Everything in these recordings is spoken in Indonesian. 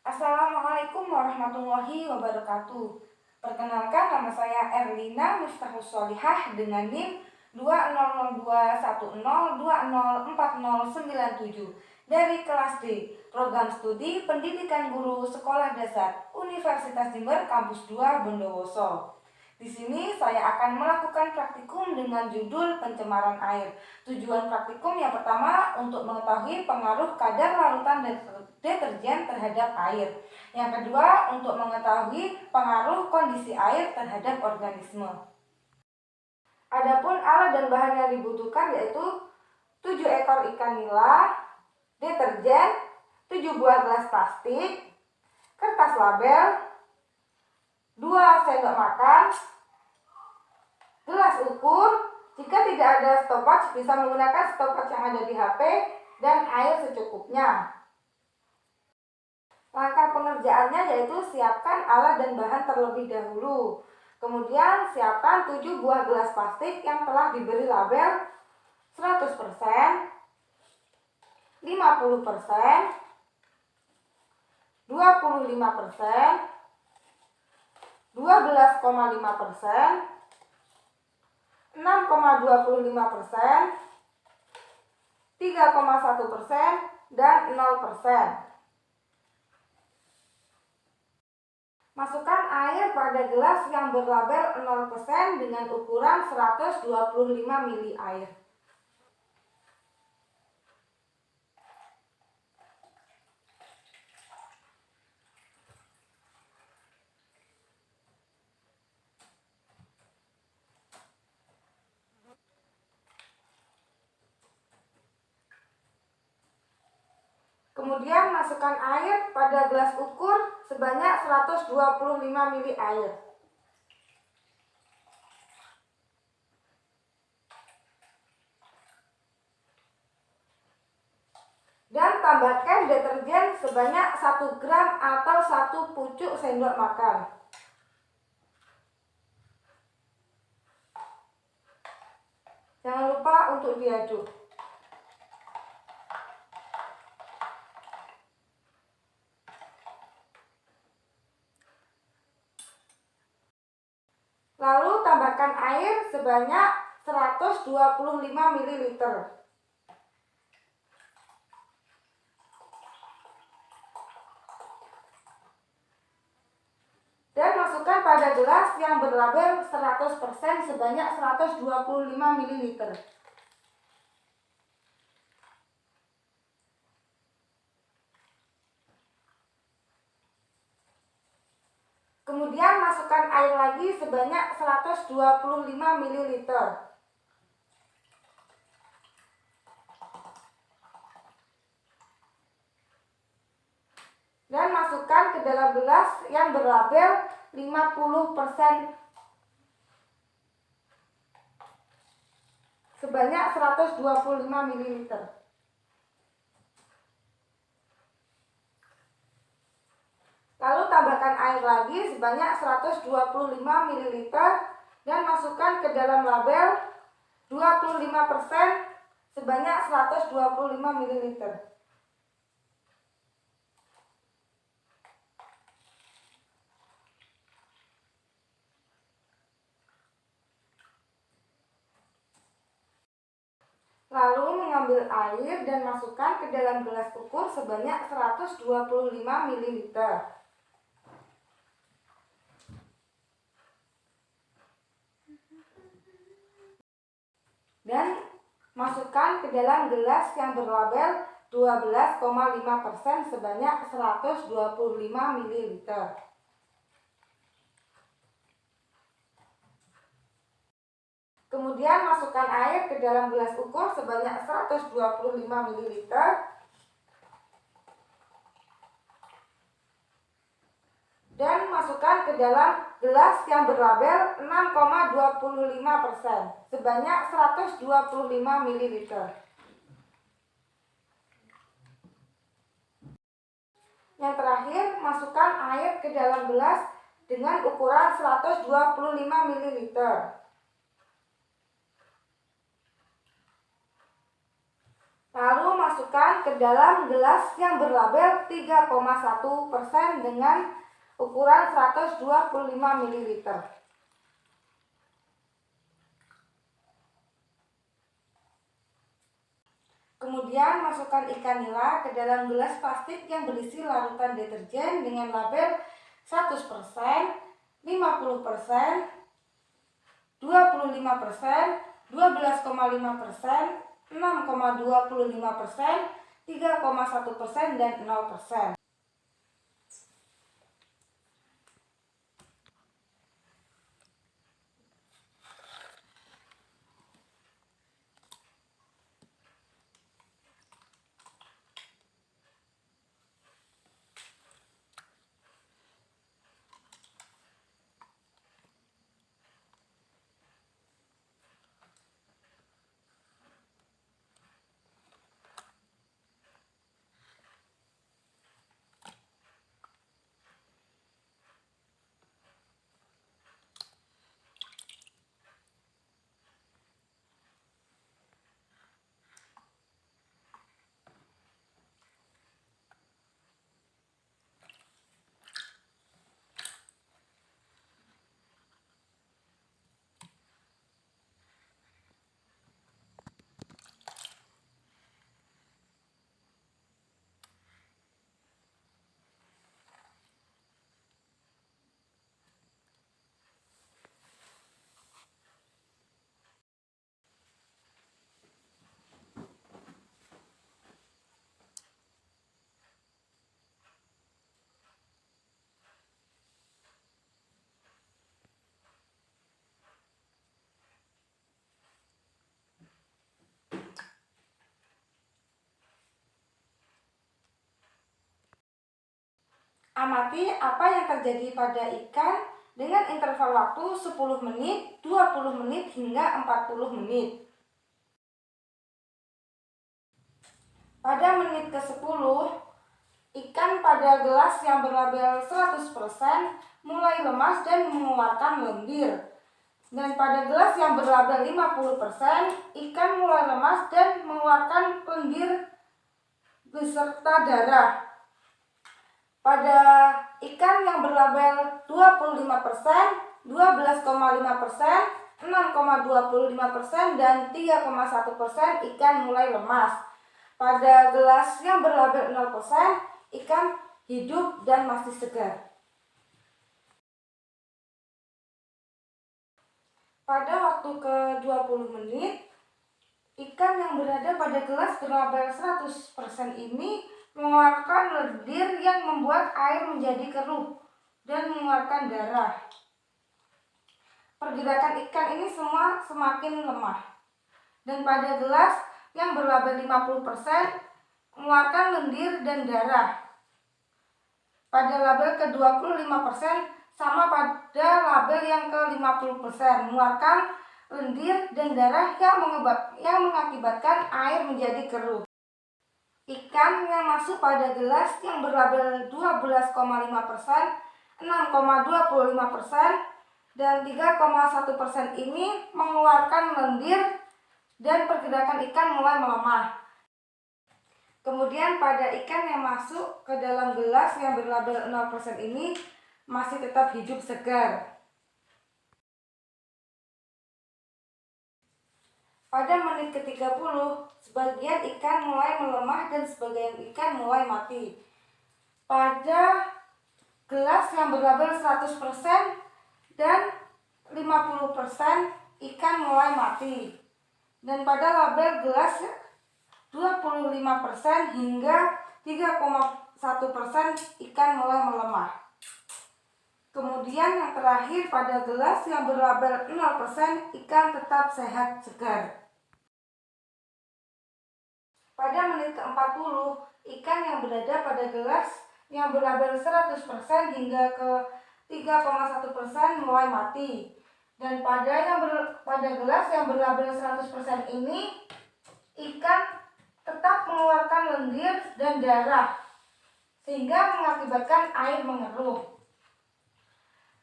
Assalamualaikum warahmatullahi wabarakatuh. Perkenalkan, nama saya Erlina Miftahus Solihah dengan NIM 200210204097 dari kelas D, Program Studi Pendidikan Guru Sekolah Dasar Universitas Jember Kampus 2 Bondowoso. Di sini saya akan melakukan praktikum dengan judul pencemaran air. Tujuan praktikum yang pertama untuk mengetahui pengaruh kadar larutan deterjen terhadap air. Yang kedua untuk mengetahui pengaruh kondisi air terhadap organisme. Adapun alat dan bahan yang dibutuhkan yaitu 7 ekor ikan nila, deterjen, 7 buah gelas plastik, kertas label, 2 sendok makan, gelas ukur. Jika tidak ada stopwatch, bisa menggunakan stopwatch yang ada di HP, dan air secukupnya. Langkah pengerjaannya yaitu siapkan alat dan bahan terlebih dahulu. Kemudian siapkan 7 buah gelas plastik yang telah diberi label 100%, 50%, 25%, 12,5%, 6,25%, 3,1%, dan 0%. Masukkan air pada gelas yang berlabel 0% dengan ukuran 125 ml air. Kemudian masukkan air pada gelas ukur sebanyak 125 ml air. Dan tambahkan deterjen sebanyak 1 gram atau 1 pucuk sendok makan. Jangan lupa untuk diaduk. Lalu tambahkan air sebanyak 125 ml. Dan masukkan pada gelas yang berlabel 100% sebanyak 125 ml. Kemudian masukkan air lagi sebanyak 125 ml. Dan masukkan ke dalam gelas yang berlabel 50% sebanyak 125 ml. Lalu tambahkan air lagi sebanyak 125 ml dan masukkan ke dalam label 25% sebanyak 125 ml. Lalu mengambil air dan masukkan ke dalam gelas ukur sebanyak 125 ml. Dan masukkan ke dalam gelas yang berlabel 12,5% sebanyak 125 ml. Kemudian masukkan air ke dalam gelas ukur sebanyak 125 ml. Dan masukkan ke dalam gelas yang berlabel 6,25% sebanyak 125 ml. Yang terakhir, masukkan air ke dalam gelas dengan ukuran 125 ml. Lalu masukkan ke dalam gelas yang berlabel 3,1% dengan ukuran 125 ml. Kemudian masukkan ikan nila ke dalam gelas plastik yang berisi larutan deterjen dengan label 100%, 50%, 25%, 12,5%, 6,25%, 3,1%, dan 0%. Amati apa yang terjadi pada ikan dengan interval waktu 10 menit, 20 menit, hingga 40 menit. Pada menit ke-10, ikan pada gelas yang berlabel 100% mulai lemas dan mengeluarkan lendir. Dan pada gelas yang berlabel 50%, ikan mulai lemas dan mengeluarkan lendir beserta darah. Pada ikan yang berlabel 25%, 12,5%, 6,25%, dan 3,1% ikan mulai lemas. Pada gelas yang berlabel 0%, ikan hidup dan masih segar. Pada waktu ke-20 menit, ikan yang berada pada gelas berlabel 100% ini mengeluarkan lendir yang membuat air menjadi keruh dan mengeluarkan darah. Pergerakan ikan ini semua semakin lemah. Dan pada gelas yang berlabel 50% mengeluarkan lendir dan darah. Pada label ke-25% sama pada label yang ke-50%, mengeluarkan lendir dan darah yang mengakibatkan air menjadi keruh. Ikan yang masuk pada gelas yang berlabel 12,5%, 6,25%, dan 3,1% ini mengeluarkan lendir dan pergerakan ikan mulai melemah. Kemudian pada ikan yang masuk ke dalam gelas yang berlabel 0% ini masih tetap hidup segar. Pada menit ke-30, sebagian ikan mulai melemah dan sebagian ikan mulai mati. Pada gelas yang berlabel 100% dan 50%, ikan mulai mati. Dan pada label gelas 25% hingga 3,1% ikan mulai melemah. Kemudian yang terakhir pada gelas yang berlabel 0%, ikan tetap sehat segar. Pada menit ke-40, ikan yang berada pada gelas yang berlabel 100% hingga ke 3,1% mulai mati. Dan pada gelas yang berlabel 100% ini, ikan tetap mengeluarkan lendir dan darah sehingga mengakibatkan air mengeruh.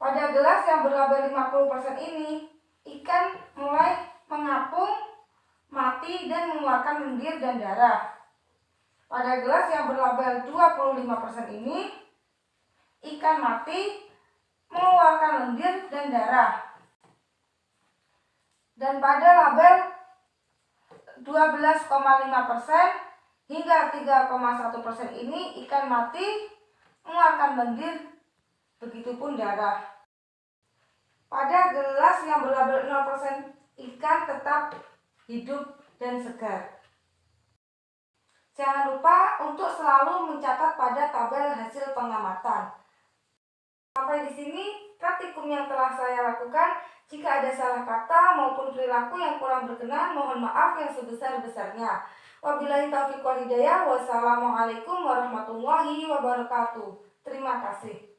Pada gelas yang berlabel 50% ini, ikan mulai mengapung, mati, dan mengeluarkan lendir dan darah. Pada gelas yang berlabel 25% ini, ikan mati mengeluarkan lendir dan darah. Dan pada label 12,5% hingga 3,1% ini, ikan mati mengeluarkan lendir, begitupun darah. Pada gelas yang berlabel 0%, ikan tetap hidup dan segar. Jangan lupa untuk selalu mencatat pada tabel hasil pengamatan. Sampai di sini praktikum yang telah saya lakukan. Jika ada salah kata maupun perilaku yang kurang berkenan, mohon maaf yang sebesar-besarnya. Wabillahi taufiq wal hidayah. Wassalamualaikum warahmatullahi wabarakatuh. Terima kasih.